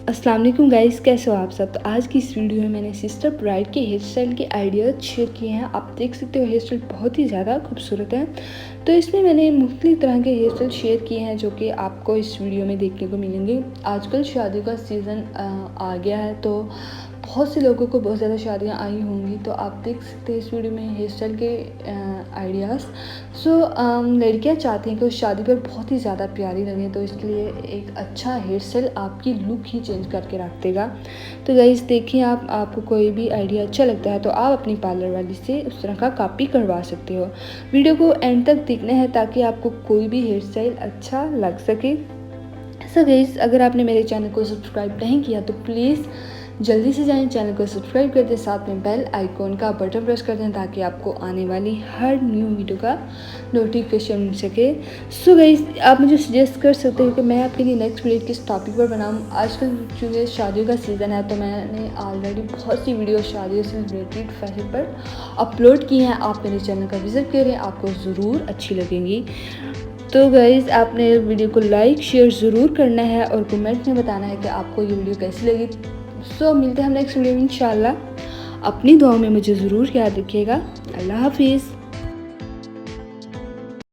अस्सलाम वालेकुम गाइस, कैसे हो आप सब। तो आज की इस वीडियो में मैंने सिस्टर ब्राइड के हेयर स्टाइल के आइडियाज़ शेयर किए हैं। आप देख सकते हो हेयर स्टाइल बहुत ही ज़्यादा खूबसूरत है। तो इसमें मैंने मुख्तलिफ तरह के हेयर स्टाइल शेयर किए हैं जो कि आपको इस वीडियो में देखने को मिलेंगे। आजकल शादियों का सीज़न आ गया है, तो बहुत से लोगों को बहुत ज़्यादा शादियाँ आई होंगी, तो आप देख सकते हैं इस वीडियो में हेयर स्टाइल के आइडियाज़। लड़कियाँ चाहती हैं कि उस शादी पर बहुत ही ज़्यादा प्यारी लगे, तो इसके लिए एक अच्छा हेयर स्टाइल आपकी लुक ही चेंज करके रख देगा। तो गाइस देखिए, आपको कोई भी आइडिया अच्छा लगता है तो आप अपनी पार्लर वाली से उस तरह का कॉपी करवा सकते हो। वीडियो को एंड तक देखना है ताकि आपको कोई भी हेयर स्टाइल अच्छा लग सके। सो गाइस, अगर आपने मेरे चैनल को सब्सक्राइब नहीं किया तो प्लीज़ जल्दी से जाएं, चैनल को सब्सक्राइब कर दें, साथ में बेल आइकॉन का बटन प्रेस कर दें ताकि आपको आने वाली हर न्यू वीडियो का नोटिफिकेशन मिल सके। सो गाइस, आप मुझे सजेस्ट कर सकते हो कि मैं आपके लिए नेक्स्ट वीडियो किस टॉपिक पर बनाऊं। आजकल चूँकि शादियों का सीज़न है, तो मैंने ऑलरेडी बहुत सी वीडियो शादियों से रिलेटेड फैशन पर अपलोड की हैं। आप मेरे चैनल का विज़िट करें, आपको ज़रूर अच्छी लगेंगी। तो गाइज़, आपने वीडियो को लाइक शेयर ज़रूर करना है और कमेंट में बताना है कि आपको ये वीडियो कैसी लगी। सो मिलते हैं हम नेक्स्ट वीडियो में इंशाल्लाह। अपनी दुआओं में मुझे ज़रूर याद रखिएगा। अल्लाह हाफिज़।